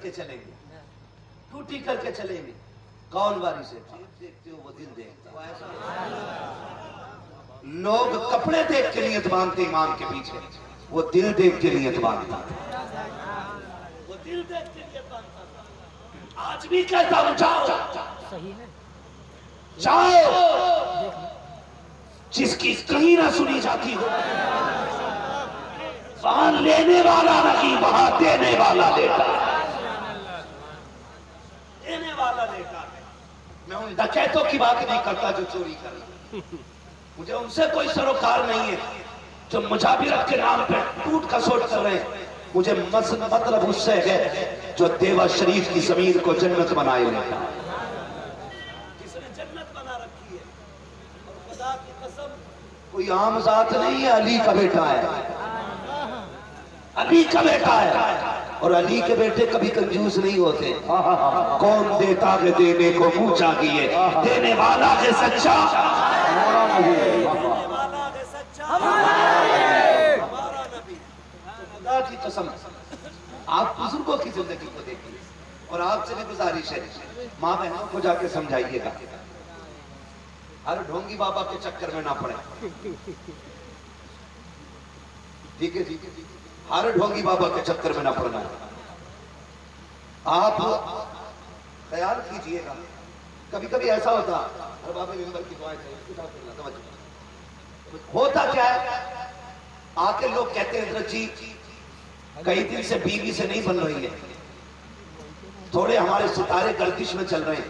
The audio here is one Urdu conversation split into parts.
کے چلیں گے, ٹوٹی کر کے چلیں گے. کون وارث ہے؟ دیکھتے ہو وہ دل دیکھتا. لوگ کپڑے دیکھ کے نیت باندھتے امام کے پیچھے, وہ دل دیکھ کے نیت باندھتا. وہ دل دیکھ کے نیت باندھتا. آج بھی کہتا ہوں جاؤ جاؤ, جس کی کہیں نہ سنی جاتی ہو وہاں لینے والا نہیں, وہاں دینے والا لیتا ہے. دینے والا لیتا ہے. میں ان ڈکیتوں کی بات نہیں کرتا جو چوری کر رہے, مجھے ان سے کوئی سروکار نہیں ہے جو مجابرت کے نام پہ ٹوٹ کسوٹ کر رہے ہیں. مجھے مطلب اس سے ہے جو دیوا شریف کی زمین کو جنت بنائے لیتا ہے, جس نے جنت بنا رکھی ہے. اور خدا کی قسم کوئی عام ذات نہیں ہے, علی کا بیٹا ہے, علی کا بیٹا ہے. اور علی کے بیٹے کبھی کنجوس نہیں ہوتے. کون دیتا ہے دینے کو منہ چاہیے, دینے والا ہے سچا, دینے والا ہے سچا ہمارا نبی. خدا کی قسم آپ بزرگوں کی زندگی کو دیکھیے, اور آپ سے بھی گزارش ہے ماں بہنوں کو جا کے سمجھائیے گا, ہر ڈھونگی بابا کے چکر میں نہ پڑے. ٹھیک ہے, ہر ڈھونگی بابا کے چکر میں نہ پڑنا. آپ خیال کیجئے گا, کبھی کبھی ایسا ہوتا ہر بابے ممبر کی دعائیں ہوتا کیا ہے, آ کے لوگ کہتے ہیں حضرت جی کئی دن سے بیوی سے نہیں بن رہی ہے, تھوڑے ہمارے ستارے گردش میں چل رہے ہیں.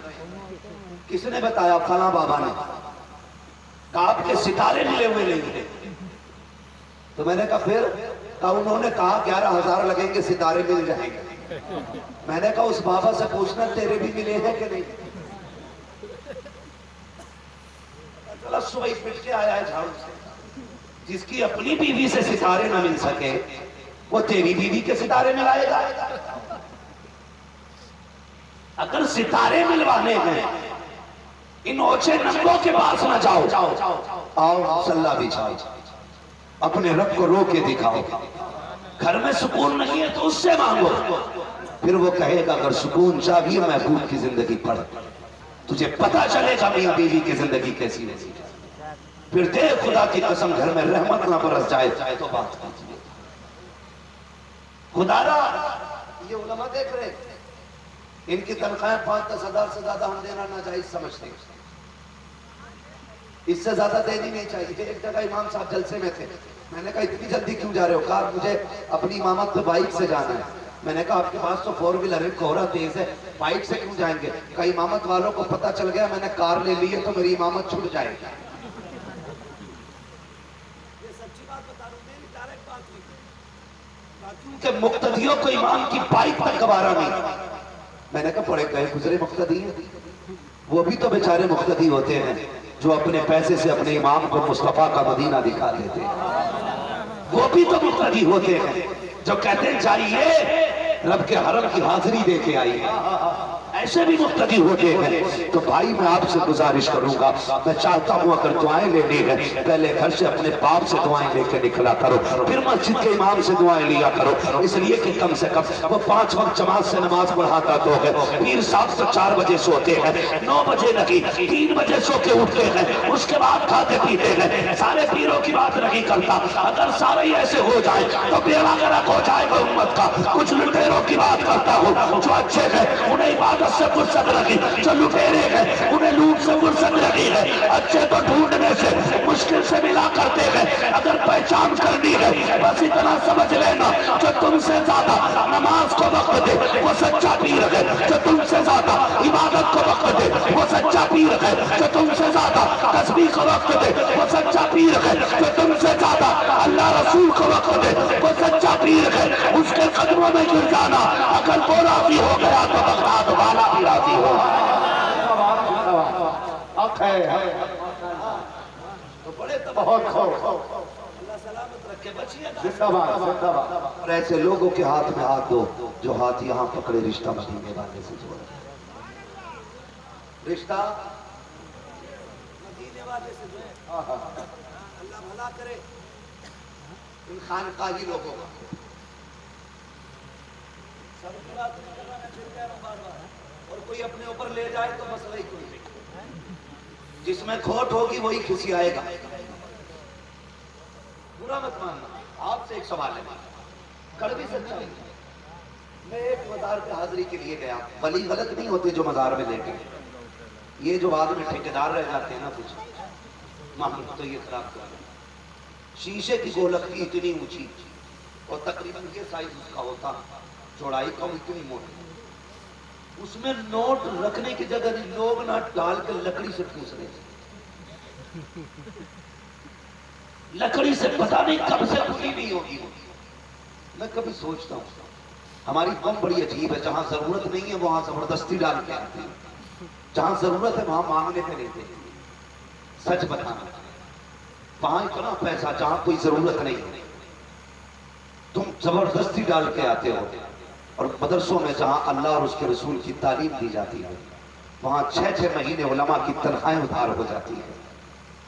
کس نے بتایا؟ فلاں بابا نے کہا آپ کے ستارے ملے ہوئے نہیں ہیں. تو میں نے کہا پھر؟ کہا انہوں نے کہا 11,000 لگیں گے ستارے مل جائیں گے. میں نے کہا اس بابا سے پوچھنا تیرے بھی ملے ہیں کہ نہیں. چلا صبح پٹ کے آیا ہے جھاڑو سے. جس کی اپنی بیوی سے ستارے نہ مل سکے وہ تیری بیوی کے ستارے ملائے گا. اگر ستارے ملوانے ہیں ان اوچے ننگوں کے پاس نہ جاؤ, آؤ صلہ بچھاؤ, اپنے رب کو رو کے دکھاؤ. گھر میں سکون نہیں ہے تو اس سے مانگو, پھر وہ کہے گا اگر سکون چاہیے محبوب کی زندگی پڑھ, تجھے پتا چلے گا میاں بیوی کی زندگی کیسی رہتی ہے. پھر دے خدا کی قسم گھر میں رحمت نہ برس جائے تو بات کیجیے. خدا را یہ علماء دیکھ رہے, ان کی تنخواہیں 5-10 ہزار سے زیادہ ہم دینا ناجائز سمجھتے ہیں, اس سے زیادہ دینی نہیں چاہیے. ایک جگہ امام صاحب جلسے میں تھے, میں نے کہا اتنی جلدی کیوں جا رہے ہو؟ کہا مجھے اپنی امامت پہ بائک سے جانا ہے. میں نے کہا آپ کے پاس تو 4 ویلر ہے, کوہرا تیز ہے, بائک سے کیوں جائیں گے؟ کہا امامت والوں کو پتہ چل گیا میں نے کار لے لی ہے تو میری امامت چھوٹ جائے گی. یہ سچی بات بتا رہا ہوں, میری ڈائریکٹ بات نہیں, کیونکہ مقتدیوں کو امام کی بائک تک گوارا نہیں. میں نے کہا پڑے گئے گزرے مقتدی ہیں, وہ بھی تو بیچارے مقتدی ہوتے ہیں جو اپنے پیسے سے اپنے امام کو مصطفیٰ کا مدینہ دکھا دیتے ہیں. وہ بھی تو مقتدی ہوتے ہیں جو کہتے ہیں جائیے رب کے حرم کی حاضری دے کے آئیے. ایسے بھی مقتدی ہوتے ہیں. تو بھائی میں آپ سے گزارش کروں گا, میں چاہتا ہوں اگر دعائیں لینی ہے پہلے گھر سے اپنے باپ سے دعائیں لے کے نکلا کرو, پھر مسجد کے امام سے دعائیں لیا کرو. اس لیے کہ کم سے کم وہ 5 وقت جماعت سے نماز پڑھاتا تو ہے. پیر صاحب تو 4 بجے سوتے ہیں, 9 بجے نہیں 3 بجے سو کے اٹھتے ہیں, اس کے بعد کھاتے پیتے ہیں. سارے پیروں کی بات نہیں کرتا, اگر سارے ایسے ہو جائے تو بیڑا غرق ہو جائے گا امت کا. کچھ لٹیروں کی بات کرتا ہوں جو اچھے ہیں انہیں عبادت سے فرصت لگی, جو لٹیرے ہیں انہیں لوٹ سے فرصت لگی ہے. اچھے تو ڈھونڈنے سے مشکل سے ملا کرتے ہیں, اگر پہچان کرنی ہے بس اتنا سمجھ لینا جو تم سے زیادہ نماز کو وقت دے وہ سچا پیر ہے, جو تم سے زیادہ عبادت کو وقت دے وہ سچا پیر ہے, جو تم سے زیادہ تسبیح کو وقت دے وہ سچا پیر ہے, جو تم سے زیادہ اللہ رسول کو وقت دے وہ سچا پیر ہے. اس کے قدموں میں گر جانا, اگر وہ راضی ہو گیا تو بغداد والا بھی راضی ہو. تو بڑے تو بہت اللہ سلامت رکھے بچیے. اور ایسے لوگوں کے ہاتھ میں ہاتھ دو جو ہاتھ یہاں پکڑے رشتہ مدینے والے سے جوڑے, رشتہ مدینے والے سے جوڑے. اللہ بھلا کرے ان خانقاہی لوگوں کا. سب کی بات نہیں کر رہا میں، پھر کہہ رہا ہوں بار بار، اور کوئی اپنے اوپر لے جائے تو مسئلہ ہی کوئی نہیں، جس میں کھوٹ ہوگی وہی کسی آئے گا، برا مت ماننا۔ آپ سے ایک سوال ہے، کڑوی سچائی، میں ایک مزار پہ حاضری کے لیے گیا، ولی غلط نہیں ہوتے جو مزار میں لے گئے، یہ جو بعد میں ٹھیکیدار رہ جاتے ہیں نا کچھ معاملے کو تو یہ خراب کر دیں۔ شیشے کی گولک کی اتنی اونچی اور تقریباً یہ سائز اس کا ہوتا، چوڑائی کا اتنی موٹی، اس میں نوٹ رکھنے کی جگہ نہیں، لوگ نہ ڈال کے لکڑی سے پوچھ رہے تھے، لکڑی سے پتہ نہیں کب سے کھلی نہیں ہوگی۔ میں کبھی سوچتا ہوں ہماری قوم بڑی عجیب ہے، جہاں ضرورت نہیں ہے وہاں زبردستی ڈال کے آتی ہے، جہاں ضرورت ہے وہاں مانگنے پہ لیتے ہیں۔ سچ بتانا، وہاں اتنا پیسہ جہاں کوئی ضرورت نہیں ہے تم زبردستی ڈال کے آتے ہو، اور مدرسوں میں جہاں اللہ اور اس کے رسول کی تعلیم دی جاتی ہے وہاں 6 مہینے علماء کی تنخواہیں ادھار ہو جاتی ہے۔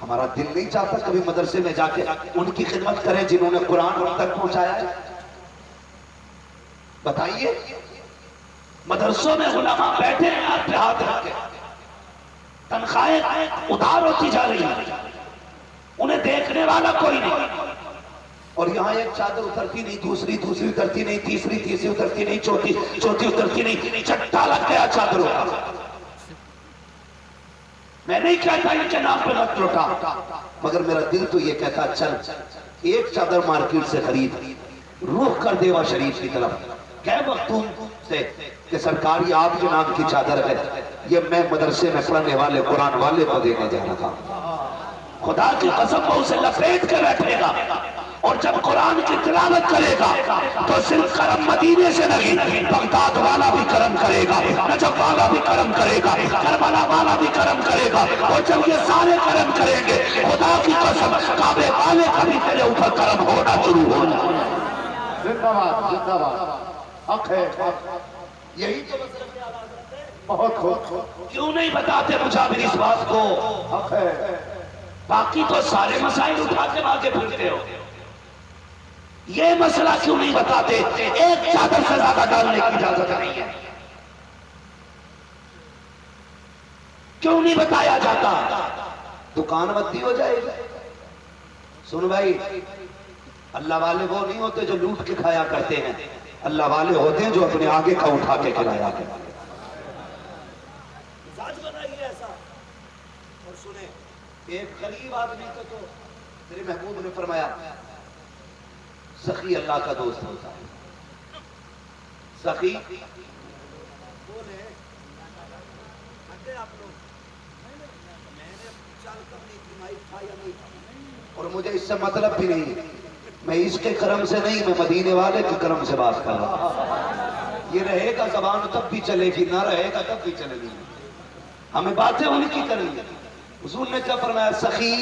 ہمارا دل نہیں چاہتا کبھی مدرسے میں جا کے ان کی خدمت کریں جنہوں نے قرآن ہم تک پہنچایا ہے؟ بتائیے، مدرسوں میں علماء بیٹھے ہیں ہاتھ پہ ہاتھ رکھ کے، تنخواہیں ادھار ہوتی جا رہی ہیں، انہیں دیکھنے والا کوئی نہیں، اور یہاں ایک چادر اترتی نہیں، دوسری اترتی نہیں، تیسری اترتی نہیں، چوتھی اترتی نہیں، چٹا لگ گیا چادروں کا۔ میں نہیں کہتا ان کے نام پہ مت لوٹا، مگر میرا دل تو یہ کہتا چل ایک چادر مارکیٹ سے خرید، روح کر دیوا شریف کی طرف، کہ مختوم سے کہ سرکار یہ آپ کے نام کی چادر ہے، یہ میں مدرسے میں پڑھنے والے قرآن والے کو دینے جا رہا ہوں۔ خدا کی قسم وہ اسے لپیٹ کے بیٹھے گا، اور جب قرآن کی تلاوت کرے گا تو صرف کرم مدینے سے نہیں، بغداد والا بھی کرم کرے گا، نجف والا بھی کرم کرے گا، کربلا والا بھی کرم کرے گا، اور جب یہ سارے کرم کریں گے خدا کی قسم کعبے والے کا بھی تیرے اوپر کرم ہونا شروع ہو جائے۔ زندہ باد، زندہ باد، حق ہے، یہی تو مسئلہ ہے۔ بہت خوب، کیوں نہیں بتاتے مجابر اس بات کو؟ حق ہے، باقی تو سارے مسائل اٹھا کے آگے پھرتے ہو، یہ مسئلہ کیوں نہیں بتاتے؟ ایک چادر سے زیادہ ڈالنے کی اجازت نہیں ہے، کیوں نہیں بتایا جاتا؟ دکان بندی ہو جائے گی۔ سن بھائی، اللہ والے وہ نہیں ہوتے جو لوٹ کے کھایا کرتے ہیں، اللہ والے ہوتے ہیں جو اپنے آگے کا اٹھا کے کھلایا کرتے ہیں۔ مزاج بنائیے ایسا، اور سنیں ایک غریب آدمی کو تو میرے محبوب نے فرمایا سخی اللہ کا دوست ہوتا ہے۔ سخی بولے آپ لوگ، میں نے چال کر نہیں تھی، مائک تھا یا نہیں تھا، اور مجھے اس سے مطلب بھی نہیں، میں اس کے کرم سے نہیں، میں مدینے والے کے کرم سے بات کر رہا ہوں۔ یہ رہے گا زبان تب بھی چلے گی، نہ رہے گا تب بھی چلے گی، ہمیں باتیں ان کی کریں گے۔ حضور نے کیا فرمایا؟ سخی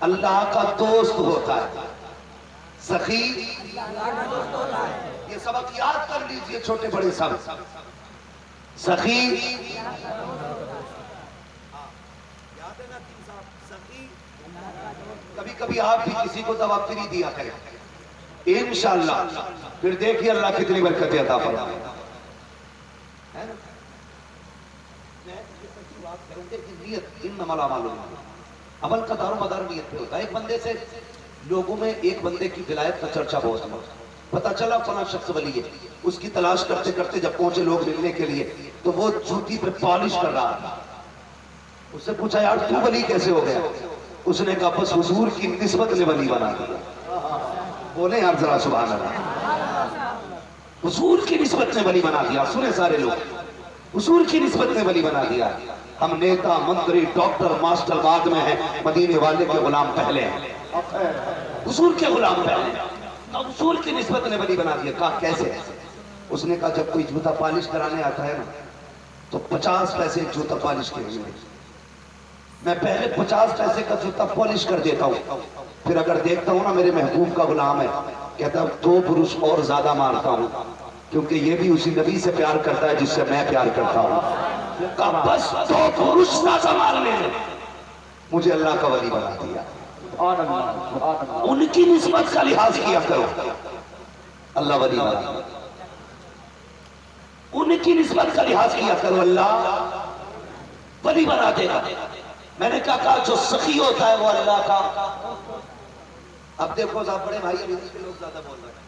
اللہ کا دوست ہوتا ہے، سخی یہ سبق یاد کر لیجئے چھوٹے بڑے سب، سخی یاد ہے نا تین صاحب، سخی کبھی کبھی آپ بھی کسی کو دوا فری دیا کریں انشاءاللہ، پھر دیکھیے اللہ کتنی برکتیں عطا فرمائے۔ میں یہ سچی بات کروں گے کہ نیت انما الاعمال بالنیات، عمل کا دار و مدار نیت پہ ہوتا ہے۔ ایک بندے سے لوگوں میں ایک بندے کی ولایت کا چرچا بہت ہوا، پتہ چلا فلاں شخص ولی ہے، اس کی تلاش کرتے کرتے جب پہنچے لوگ ملنے کے لیے تو وہ جوتی پہ پالش کر رہا تھا۔ اس سے پوچھا یار تو ولی کیسے ہو گیا؟ اس نے کہا بس حضور کی نسبت نے ولی بنا دیا۔ بولے یار ذرا سبحان اللہ، حضور کی نسبت نے ولی بنا دیا۔ سنے سارے لوگ، حضور کی نسبت نے ولی بنا دیا۔ ہم نیتا منتری ڈاکٹر ماسٹر بعد میں ہیں، مدینے والے کے غلام پہلے ہیں، حضور کے غلام پہلے ہیں، حضور کی نسبت نے ولی بنا دیا۔ کہا کیسے؟ اس نے کہا جب کوئی جوتا پالش کرانے آتا ہے نا تو 50 پیسے جوتا پالش کے لیے، میں پہلے 50 پیسے کا جوتا پالش کر دیتا ہوں، پھر اگر دیکھتا ہوں نا میرے محبوب کا غلام ہے، کہتا ہوں 2 برش اور زیادہ مارتا ہوں، کیونکہ یہ بھی اسی نبی سے پیار کرتا ہے جس سے میں پیار کرتا ہوں۔ کہا بس 2 برش زیادہ مارنے میں مجھے اللہ کا ولی بنا دیا۔ ان کی نسبت کا لحاظ کیا کرو، اللہ ولی بنا۔ ان کی نسبت کا لحاظ کیا کرو، اللہ ولی بنا دے گا۔ میں نے کہا جو سخی ہوتا ہے وہ اللہ کا۔ اب دیکھو صاحب بڑے بھائی، ابھی کے لوگ زیادہ بول رہے ہیں،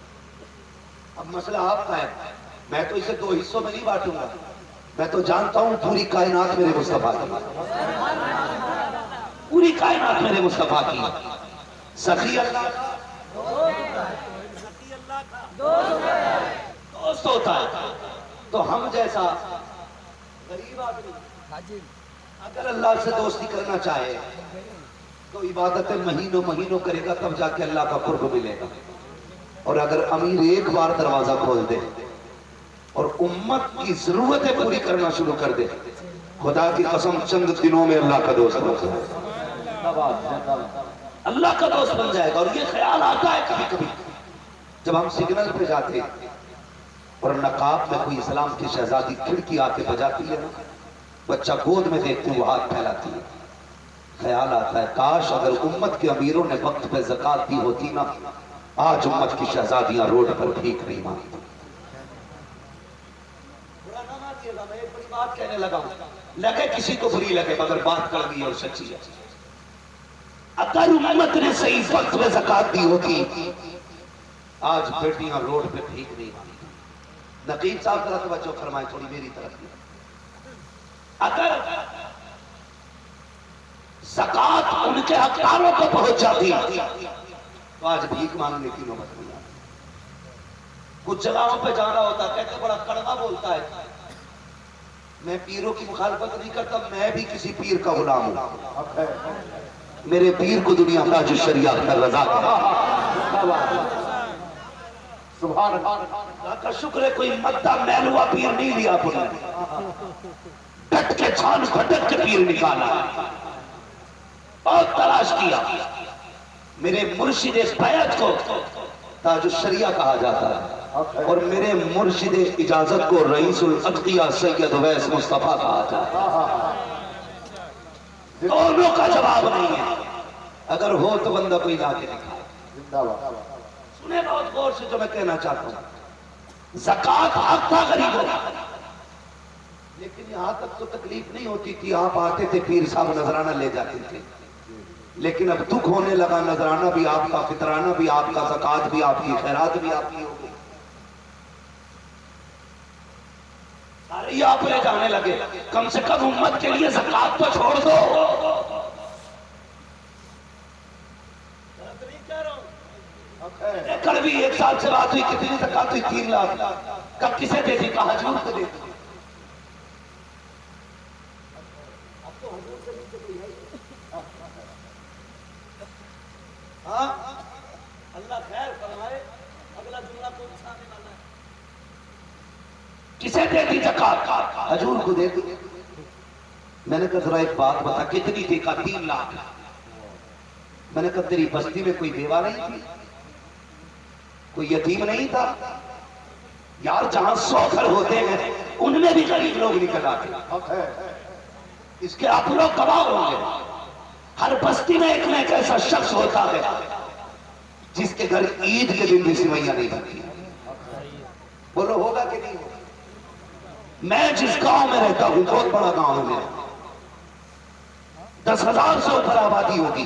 اب مسئلہ آپ کا ہے، میں تو اسے دو حصوں میں نہیں بانٹوں گا، میں تو جانتا ہوں پوری کائنات میرے مصطفیٰ کی، پوری کائنات میرے مصطفیٰ کی۔ سخی اللہ کا دوست ہوتا ہے، تو ہم جیسا غریب آدمی اگر اللہ سے دوستی کرنا چاہے تو عبادتیں مہینوں مہینوں کرے گا، تب جا کے اللہ کا قرب ملے گا۔ اور اگر امیر ایک بار دروازہ کھول دے اور امت کی ضرورتیں پوری کرنا شروع کر دے، خدا کی قسم چند دنوں میں اللہ کا دوست بن جائے گا، اللہ کا دوست بن جائے گا۔ اور یہ خیال آتا ہے کبھی کبھی جب ہم سگنل پہ جاتے اور نقاب میں کوئی اسلام کی شہزادی کھڑکی آ کے بجاتی ہے نا، بچہ گود میں دیکھتے وہ ہاتھ پھیلاتی ہے، خیال آتا ہے کاش اگر امت کے امیروں نے وقت پہ زکوٰۃ دی ہوتی نا، آج امت کی شہزادیاں روڈ پر بھیک نہیں مانگتی۔ برا نہ مانیے گا، میں ایک بڑی بات کہنے لگا ہوں، لگے کسی کو بری لگے مگر بات کڑوی اور سچی ہے۔ اگر امت نے صحیح وقت میں زکوٰۃ دی ہوتی آج بیٹیاں روڈ پہ بھیک نہیں مانگتی۔ نقیب صاحب ذرا توجہ فرمائے تھوڑی میری طرف۔ اگر زکوٰۃ ان کے حقداروں کو پہنچ جاتی تو آج بھیک مانگنے کی نوبت نہیں آتی۔ کچھ جگہوں پہ جانا ہوتا کہتے بڑا کڑوا بولتا ہے، میں پیروں کی مخالفت نہیں کرتا، میں بھی کسی پیر کا غلام ہوں، میرے پیر کو دنیا کا جو شریعت میں رضا ہے۔ سبحان اللہ کا شکر ہے کوئی مدہ میلوا پیر نہیں لیا اپنا، ڈٹ کے چھان پھٹک کے پیر نکالا، بہت تلاش کیا۔ میرے مرشد اس بیعت کو تاج الشریعہ کہا جاتا ہے، اور میرے مرشد اجازت کو رئیس الاتقیاء سید اویس مصطفیٰ کہا جاتا ہے۔ دونوں کا جواب نہیں ہے، اگر ہو تو بندہ کوئی لا کے دکھائے۔ سنیں بہت غور سے جو میں کہنا چاہتا ہوں، زکوٰۃ حق تھا غریبوں کا، لیکن یہاں تک تو تکلیف نہیں ہوتی تھی، آپ آتے تھے پیر صاحب نذرانہ لے جاتے تھے، لیکن اب دکھ ہونے لگا، نذرانہ بھی آپ کا، فطرانہ بھی آپ کا، زکوٰۃ بھی آپ کی، خیرات بھی آپ کی ہو گئی، سارے ہی آپ لے جانے لگے۔ کم سے کم امت کے لیے زکوٰۃ تو چھوڑ دو۔ کل بھی ایک سال سے بات ہوئی، کتنی زکوٰۃ ہوئی؟ 3 لاکھ۔ کب کسے دے دی؟ کہا حضور کو دے دی۔ ہاں اللہ خیر فرمائے، اگلا جملہ کون سا آنے والا ہے؟ کسے دے دی زکوٰۃ؟ حضور کو دے دی۔ میں نے کہا ذرا ایک بات بتا، کتنی تھی؟ کہا 3 لاکھ۔ میں نے کہا تیری بستی میں کوئی بیوہ نہیں تھی، کوئی یتیم نہیں تھا؟ یار جہاں 100 گھر ہوتے ہیں ان میں بھی غریب لوگ نکل آتے، اس کے آپ لوگ گواہ ہوں گے۔ ہر بستی میں ایک نہ ایک ایسا شخص ہوتا ہے جس کے گھر عید کے دن بھی سوئیاں نہیں بنتی۔ بولو ہوگا کہ نہیں ہوگا؟ میں جس گاؤں میں رہتا ہوں، بہت بڑا گاؤں ہے میرا، 10,000 سے اوپر آبادی ہوگی۔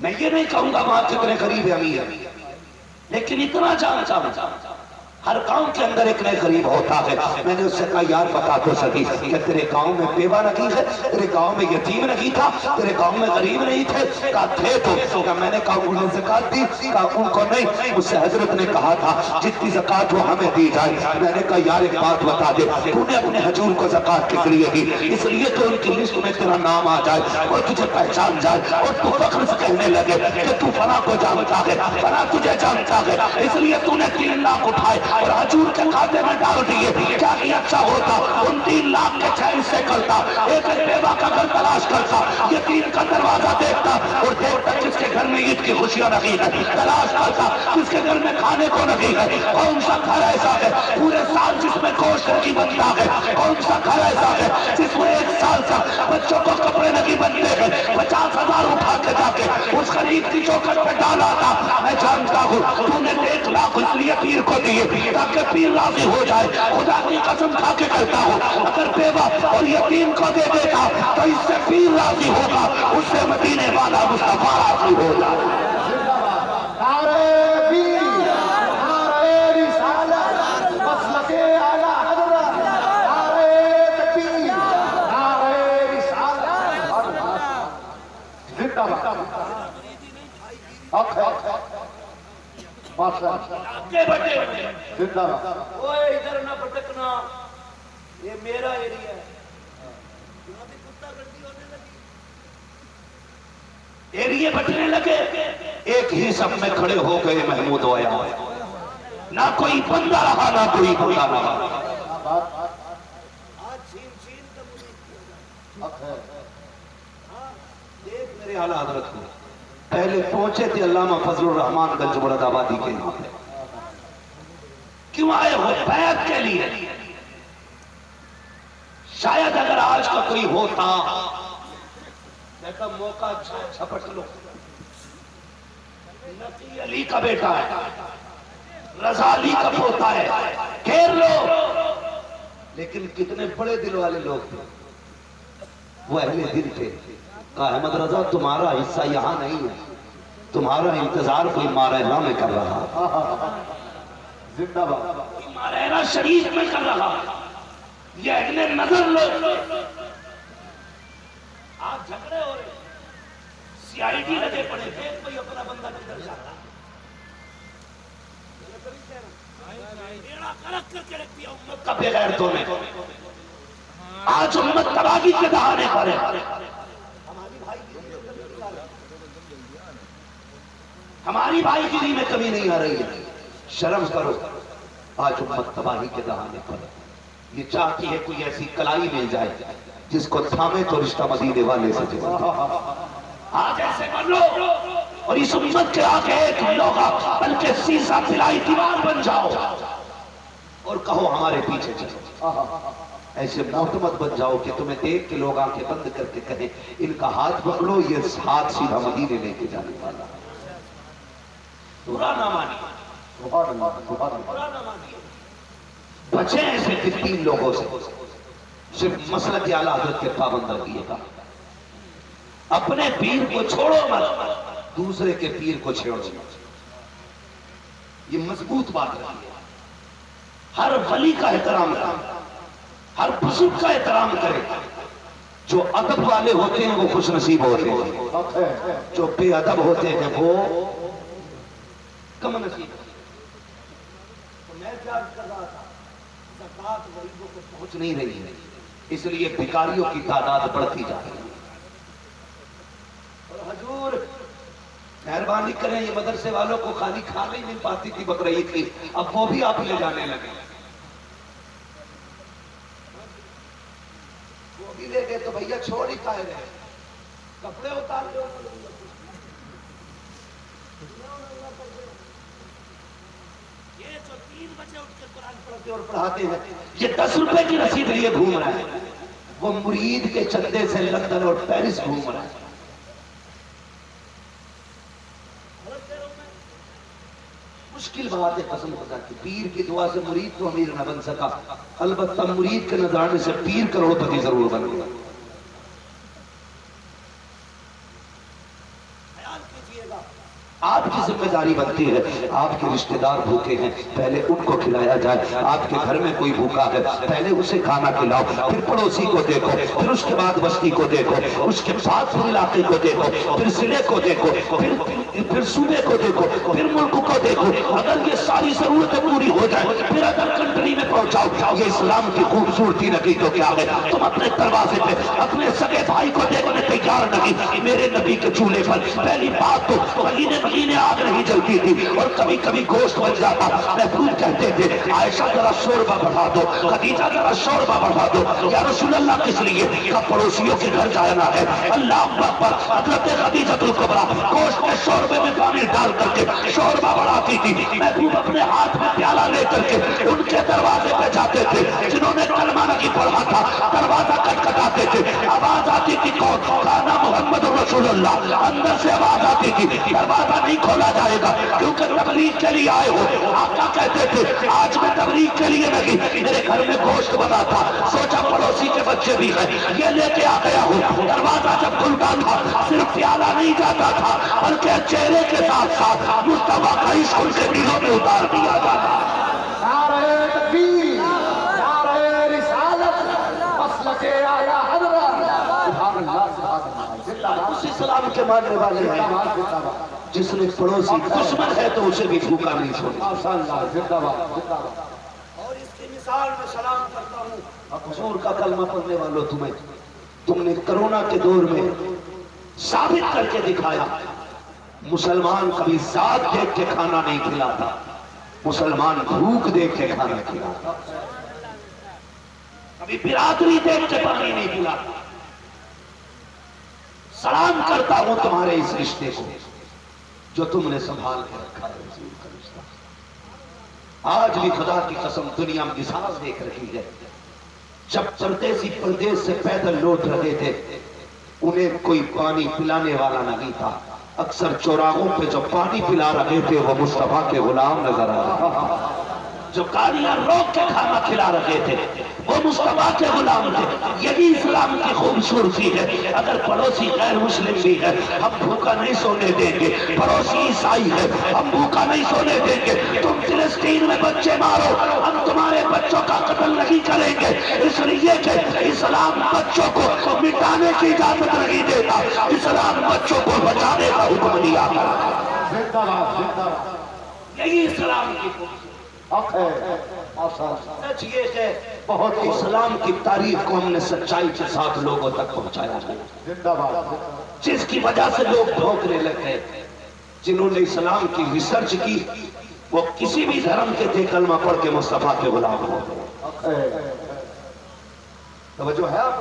میں یہ نہیں کہوں گا وہاں کتنے غریب ہیں امیر ہیں، لیکن اتنا جانتا ہوں ہر گاؤں کے اندر ایک نئے غریب ہوتا ہے۔ میں نے اس سے کہا یار بتا تو سکی کہ تیرے گاؤں میں بیوہ نہیں ہے، تیرے گاؤں میں یتیم نہیں تھا، تیرے گاؤں میں غریب نہیں تھے؟ کہا تھے تو۔ کہا میں نے کہا انہیں زکوٰۃ دی؟ کہا ان کو نہیں، مجھ سے حضرت نے کہا تھا جتنی زکوٰۃ وہ ہمیں دی جائے۔ میں نے کہا یار ایک بات بتا دے، تو نے اپنے حضور کو زکوٰۃ کس لیے دی؟ اس لیے تو ان کی لسٹ میں تیرا نام آ جائے اور تجھے پہچان جائے، اور تو فخر سے کہنے لگے کہ تو فلاں کو جانتا ہے، فلاں تجھے جانتا ہے، اس لیے تو نے 3 لاکھ اٹھائے اور حضور کے کھاتے میں ڈال دیے۔ کیا نہیں اچھا ہوتا ان 3 لاکھ کے 6 حصے کرتا، ایک بیوہ کا گھر تلاش کرتا، یتیم کا دروازہ دیکھتا اور دیکھتا جس کے گھر میں عید کی خوشیاں نہیں ہے، تلاش کرتا جس کے گھر میں کھانے کو نہیں ہے۔ کون سا گھر ایسا ہے پورے سال جس میں گوشت نہیں بنتا ہے؟ کون سا گھر ایسا ہے جس میں 1 سال تک بچوں کو کپڑے نہیں بنتے ہیں؟ 50,000 اٹھا کے جا کے اس غریب کی چوکھٹ پہ ڈالا تھا۔ میں جانتا ہوں تو نے 1 لاکھ اس لیے پیر کو دیے تاکہ پیر راضی ہو جائے. خدا کی قسم کھا کے کہتا ہوں اگر بیوہ اور یتیم کو دے دیتا تو اس سے پیر راضی ہوگا, اس سے مدینے والا مصطفیٰ راضی ہوگا. ادھر نہ بھٹکنا, یہ میرا ایریا ہے. ایریے بٹنے لگے, ایک ہی سب میں کھڑے ہو گئے محمود ہویا. نہ کوئی بندہ رہا نہ کوئی بندہ رہا. دیکھ میرے اعلیٰ حضرت کو, پہلے پہنچے تھے علامہ فضل الرحمان گنج مراد آبادی کے یہاں پہ. کیوں آئے ہو؟ بیعت کے لیے. شاید اگر آج کا کوئی ہوتا میں کہا موقع چھپٹ لو. نقی علی کا بیٹا ہے, رضا علی کا پوتا ہے, گھیر لو. لیکن کتنے بڑے دل والے لوگ تھے, وہ اہل دل تھے. کہا احمد رضا تمہارا حصہ یہاں نہیں ہے, تمہارا انتظار کوئی مارینا میں کر رہا, زندہ باد مارینا شریف میں کر رہا. یہ اہل نظر لوگ آج جھگڑے ہو رہے, سی آئی ڈی لگے پڑے تھے, کوئی اپنا بندہ کدھر جاتا کر کے رکھ دیا امت کا بے غیرتوں نے. آج امت تباہی کے دہانے پر ہے. ہماری بھائی گیری میں کمی نہیں آ رہی ہے, شرم کرو. آج امت تباہی کے دہانے پر یہ چاہتی ہے کوئی ایسی کلائی مل جائے جس کو تھامے تو رشتہ مدینے والے سے جڑے. آج ایسے بن لو اور اس امت کے آگے ایک لوگا بلکہ سیسا پلائی دیوار بن جاؤ اور کہو ہمارے پیچھے چلو. ایسے معتمد بن جاؤ کہ تمہیں دیکھ کے لوگ آنکھیں بند کر کے کہیں ان کا ہاتھ پکڑو, یہ ہاتھ سیدھا مدینے لے کے جانے والا. برا نہ مانیے, برا نہ مانیے. بچیں ایسے 3 لوگوں سے, صرف مسلک اعلیٰ حضرت کے پابند رہیے گا. اپنے پیر کو چھوڑو مت, دوسرے کے پیر کو چھیڑو مت. یہ مضبوط بات رہی ہے. ہر ولی کا احترام کرے, ہر بزرگ کا احترام کرے. جو ادب والے ہوتے ہیں وہ خوش نصیب ہوتے ہیں, جو بے ادب ہوتے ہیں وہ کم نصیب. تو میں کیا کر رہا تھا, زکوٰۃ غریبوں کو پہنچ نہیں رہی ہے, اس لیے بھکاریوں کی تعداد بڑھتی جا رہی ہے. اور حضور مہربانی کریں, یہ مدرسے والوں کو خالی کھانے ہی مل پاتی تھی بقرعید کی, اب وہ بھی آپ لے جانے لگے. وہ بھی لے گئے تو بھیا چھوڑ ہی کھائے رہے, کپڑے اتار دو. یہ جو 3 بجے اٹھ کے قرآن پڑھتے اور پڑھاتے ہیں, یہ 10 روپے کی رسید لیے گھوم رہا ہے. وہ مرید کے چندے سے لندن اور پیرس گھوم رہا ہے. مشکل بات ہے قسم خدا کی, پیر کی دعا سے مرید تو امیر نہ بن سکا, البتہ مرید کے نذرانے سے پیر کروڑ پتی ضرور بن گیا. آپ کی ذمہ داری بنتی ہے, آپ کے رشتہ دار بھوکے ہیں, پہلے ان کو کھلایا جائے. آپ کے گھر میں کوئی بھوکا ہے, پہلے اسے کھانا کھلاؤ, پھر پڑوسی کو دیکھو, پھر اس کے بعد بستی کو دیکھو, اس کے بعد پھر علاقے کو دیکھو, پھر ضلع کو دیکھو, پھر صوبے کو دیکھو, پھر ملک کو دیکھو. اگر یہ ساری ضرورتیں پوری ہو جائیں پھر اگر کنٹری میں پہنچاؤ. یہ اسلام کی خوبصورتی نبی تو کیا ہے, تم اپنے دروازے پہ اپنے سگے بھائی کو دیکھنے تیار نہیں. میرے نبی کے چولہے پر پہلی بات تو مدینے آگ نہیں جلتی تھی اور کبھی کبھی گوشت بن جاتا. محفوظ کہتے تھے عائشہ ذرا شوربہ بڑھا دو, خدیجہ ذرا شوربہ بڑھا دو. یا رسول اللہ کس لیے, کہ پڑوسیوں کے گھر جانا ہے. اللہ اکبر. حضرت خدیجہ الکبریٰ گوشت کے شوربے میں پانی ڈال کر کے شوربہ بڑھاتی تھی. محبوب اپنے ہاتھ میں پیالہ لے کر کے ان کے دروازے پہ جاتے تھے جنہوں نے کلمہ نہیں پڑھا تھا. دروازہ کٹکھٹاتے تھے, آواز آتی تھی کون, کانا محمد رسول اللہ. اندر سے آواز آتی تھی دروازہ نہیں کھولا جائے گا گا کیونکہ تبلیغ کے لیے آئے ہو. آقا کہتے تھے آج میں تبلیغ کے لیے نہیں, میرے گھر میں گوشت بنا تھا, سوچا پڑوسی کے بچے بھی ہیں, یہ لے کے آ گیا ہوں. دروازہ جب کھلتا تھا صرف پیالہ نہیں جاتا تھا بلکہ چہرے کے ساتھ ساتھ مصطفیٰ کا عشق ان کے دلوں میں اتار دیا جاتا. نعرہ تکبیر, نعرہ رسالت, مسلک اعلیٰ حضرت. سبحان اللہ, سبحان اللہ. زندہ باد, اس اسلام کے ماننے والے زندہ ہیں باد, زندہ باد. جس نے پڑوسی دشمن ہے تو اسے بھی بھوکا نہیں چھوڑا. ماشاء اللہ, زندہ باد, زندہ باد. اور اس کی مثال میں سلام کرتا ہوں. حضور کا کلمہ پڑھنے والوں تم نے کرونا کے دور میں ثابت کر کے دکھایا مسلمان کبھی ذات دیکھ کے کھانا نہیں کھلاتا, مسلمان بھوک دیکھ کے کھانا کھلاتا, کبھی برادری دیکھ کے پانی نہیں پلاتا. سلام کرتا ہوں تمہارے اس رشتے کو جو تم نے سنبھال کے رکھا ہے. حضور کا رشتہ آج بھی خدا کی قسم دنیا میں مثال دیکھ رہی ہے. جب پردیسی پردیس سے پیدل لوٹ رہے تھے انہیں کوئی پانی پلانے والا نہیں تھا. اکثر چوراہوں پہ جو پانی پلا رہے تھے وہ مصطفیٰ کے غلام نظر آ رہے, جو گاڑیاں روک کے کھانا کھلا رہے تھے وہ مصطفیٰ کے غلام تھے. یہی اسلام کی خوبصورتی ہے. اگر پڑوسی غیر مسلم بھی ہے ہم بھوکا نہیں سونے دیں گے, پڑوسی عیسائی ہے ہم بھوکا نہیں سونے دیں گے. تم فلسطین میں بچے مارو ہم تمہارے بچوں کا قتل نہیں کریں گے, اس لیے کہ اسلام بچوں کو مٹانے کی اجازت نہیں دیتا, اسلام بچوں کو بچانے کا حکم دیا. زندہ باد, زندہ باد. یہی اسلام کی خوبصورتی حق ہے. ماشاء اللہ. سچ یہ ہے بہت اسلام کی تاریخ کو ہم نے سچائی کے ساتھ لوگوں تک پہنچایا ہے, زندہ باد, زندہ باد. جس کی وجہ سے لوگ بھوکنے لگے. جنہوں نے اسلام کی ریسرچ کی وہ کسی بھی دھرم کے تھے کلمہ پڑھ کے مصطفیٰ کے غلام ہو گئے. حق ہے. توجہ ہے آپ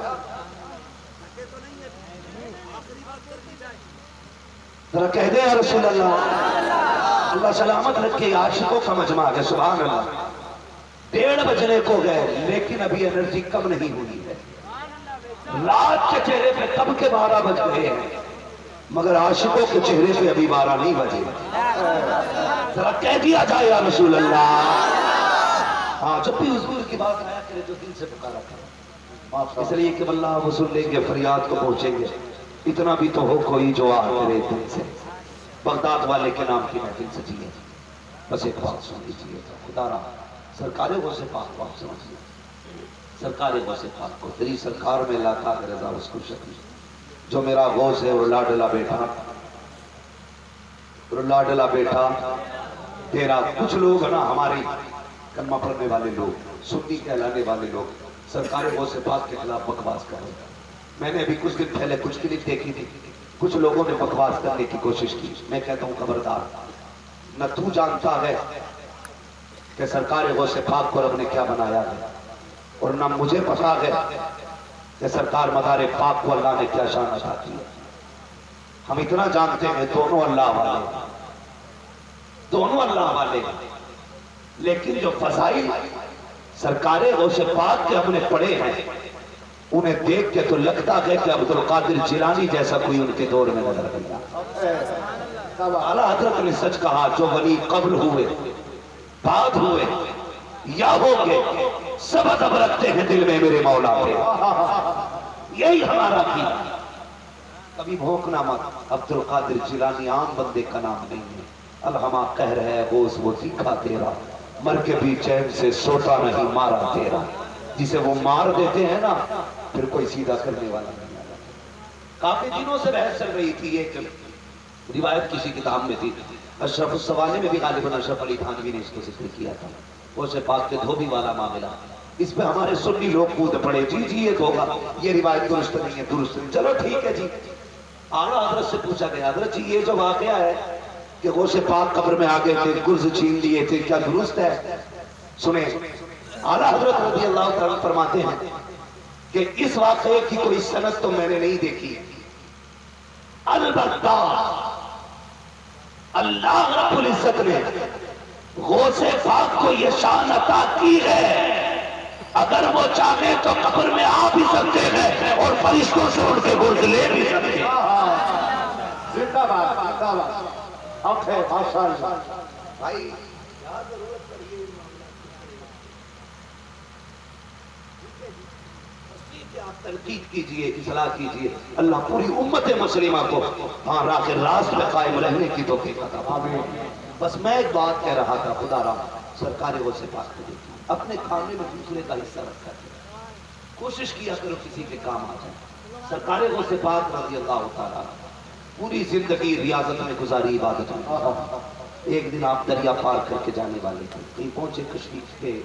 ذرا کہہ دیں یا رسول اللہ. اللہ سلامت رکھے. عاشقوں کا مجمع ہے, سبحان اللہ. 1:30 بجنے کو گئے لیکن ابھی انرجی کم نہیں ہوئی ہے. رات کے چہرے پہ کب کے 12 بج گئے ہیں مگر عاشقوں کے چہرے پہ ابھی 12 نہیں بجے. ذرا کہہ دیا جائے یا رسول اللہ. ہاں, جب بھی حضور کی بات آیا کرے جو دل سے پکارا کرے, اس لیے کہ اللہ وہ سن لیں گے, فریاد کو پہنچیں گے. اتنا بھی تو ہو کوئی جو آ کرے دل سے. بغداد والے کے نام کی محفل سجی ہے, بس ایک بات سن لیجیے. خدا را سرکار غوث پاک کو آپ سمجھیے, سرکار غوث پاک کو تیری سرکار میں لاتا رضا اس کو شکل جو میرا غوث ہے, وہ لاڈلا بیٹا, وہ لاڈلا بیٹا تیرا. کچھ لوگ نا ہماری کلمہ پڑھنے والے لوگ, سنی کہلانے والے لوگ سرکار غوث پاک کے خلاف بکواس کر رہے ہیں. میں نے ابھی کچھ دن پہلے کچھ کلپ دیکھی تھی, کچھ لوگوں نے بکواس کرنے کی کوشش کی. میں کہتا ہوں خبردار, نہ تو جانتا ہے کہ سرکار غوث پاک کو رب نے کیا بنایا ہے, اور نہ مجھے پتا ہے کہ سرکار مدار پاک کو اللہ نے کیا شان عطا کی ہے. ہم اتنا جانتے ہیں دونوں اللہ والے, دونوں اللہ والے, لیکن جو فضائل سرکار غوث پاک کے ہم نے پڑھے ہیں انہیں دیکھ کے تو لگتا ہے کہ عبد القادر جیلانی جیسا کوئی ان کے دور میں نظر آیا. اعلیٰ حضرت نے سچ کہا, جو ولی قبل ہوئے بعد ہوئے یا ہوں گے سب ادب رکھتے ہیں دل میں میرے مولا پہ. یہی ہمارا کی. کبھی بھوکنا مت. عبد القادر جیلانی عام بندے کا نام نہیں ہے. الہما قہر ہے غوث وہ تیکھا تیرا, مر کے بھی چین سے سوتا نہیں مارا تیرا. جسے وہ مار دیتے ہیں نا پھر کوئی سیدھا کرنے والا نہیں آتا. کافی دنوں سے بحث چل رہی تھی, ایک روایت کسی کتاب میں تھی, اشرف السوانے میں بھی غالباً اشرف علی تھانوی نے اس کو ذکر کیا تھا, غوث پاک کے دھوبی والا معاملہ. اس پہ ہمارے سنی لوگ کود پڑے, جی یہ دھوکا, یہ روایت درست نہیں ہے, درست نہیں. چلو ٹھیک ہے جی. اعلیٰ حضرت سے پوچھا گیا, حضرت جی یہ جو واقعہ ہے کہ غوث پاک قبر میں آگے تھے, گرز چھین لیے تھے, کیا درست ہے؟ سنیں, اعلیٰ حضرت رضی اللہ تعالیٰ فرماتے ہیں کہ اس واقعے کی کوئی سند تو میں نے نہیں دیکھی, البتہ اللہ رب العزت نے غوث پاک کو یہ شان عطا کی ہے, اگر وہ چاہے تو قبر میں آ بھی سکتے ہیں اور فرشتوں سے ان کے گرز لے بھی سکتے ہیں. حق ہے ماشاءاللہ بھائی کیا ضرورت پڑی ہے آپ تنقید کیجئے، اصلاح کیجئے، اللہ پوری امت مسلمہ کو ہاں راہ راست میں قائم رہنے کی توفیق عطا فرمائے۔ بس میں ایک بات کہہ رہا تھا، خدا را سرکار غوث پاک کو دیکھیں، اپنے کھانے میں دوسرے کا حصہ رکھا ہے، کوشش کیا کرو کسی کے کام آ جائے۔ سرکار غوث پاک رضی اللہ تعالیٰ پوری زندگی ریاضت میں گزاری، عبادت میں۔ ایک دن آپ دریا پار کر کے جانے والے تھے، کہیں پہنچے کشتی کے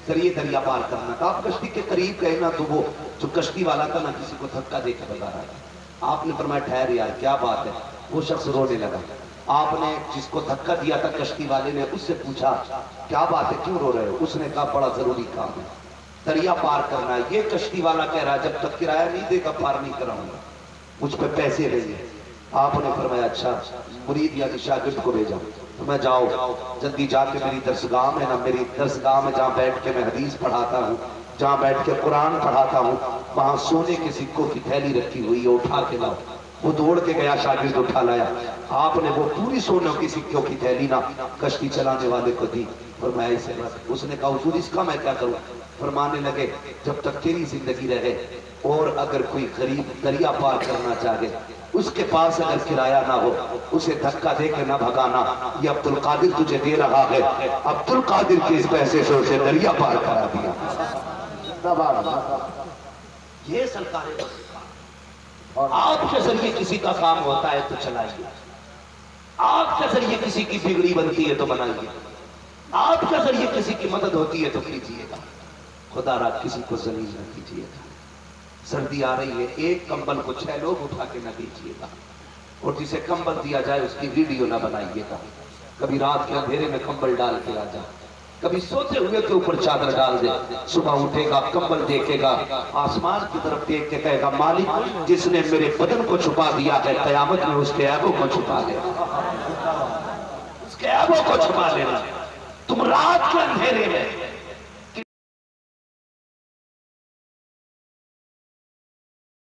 ذریعے دریا پار کرنا تھا، آپ کشتی کے قریب گئے نا تو وہ جو کشتی والا تھا نا کسی کو دھکا دے کے بتا رہا تھا۔ آپ نے فرمایا ٹھہر یار کیا بات ہے، وہ شخص رونے لگا۔ آپ نے جس کو دھکا دیا تھا کشتی والے نے اس سے پوچھا کیا بات ہے کیوں رو رہے ہو؟ اس نے کہا بڑا ضروری کام ہے، دریا پار کرنا ہے۔ یہ کشتی والا کہہ رہا جب تک کرایہ نہیں دے گا پار نہیں کراؤں گا، مجھ پہ پیسے لیں۔ آپ نے فرمایا اچھا، مرید یعنی شاگرد کو بھیجا، تو میں جاؤ جلدی جا کے میری درسگاہ میں نا، میری درسگاہ میں جہاں بیٹھ کے میں حدیث پڑھاتا ہوں، جہاں بیٹھ کے قرآن پڑھاتا ہوں، وہاں سونے کے سکوں کی تھیلی رکھی ہوئی ہے، اٹھا کے لاؤ۔ وہ دوڑ کے گیا، شاگرد اٹھا لایا۔ آپ نے وہ پوری سونے کی سکوں کی تھیلی نا کشتی چلانے والے کو دی، فرمایا اسے رکھ۔ اس نے کہا حضور اس کا میں کیا کروں؟ فرمانے لگے جب تک تیری زندگی رہے اور اگر کوئی غریب دریا پار کرنا چاہے اس کے پاس اگر کرایہ نہ ہو اسے دھکا دے کے نہ بھگانا، یہ عبد القادر تجھے دے رہا ہے، عبد القادر کے اس پیسے سے اسے دریا پار کرا دیا۔ یہ سرکار اور آپ کے ذریعے کسی کا کام ہوتا ہے تو چلائیے، آپ کے ذریعے کسی کی بگڑی بنتی ہے تو بنائیے، آپ کے ذریعے کسی کی مدد ہوتی ہے تو کیجیے گا، خدا را کسی کو ذلیل نہ کیجیے گا۔ سردی آ رہی ہے، ایک کمبل کو 6 لوگ اٹھا کے نہ دیجیے گا، اور جسے کمبل دیا جائے اس کی ویڈیو نہ بنائیے گا۔ کبھی رات کے اندھیرے میں کمبل ڈال کے آ جائے، کبھی سوتے ہوئے کے اوپر چادر ڈال دے، صبح اٹھے گا کمبل دیکھے گا، آسمان کی طرف دیکھ کے کہے گا مالک جس نے میرے بدن کو چھپا دیا ہے قیامت میں اس کے عیبوں کو چھپا لینا، اس کے عیبوں کو چھپا لینا۔ تم رات کے اندھیرے میں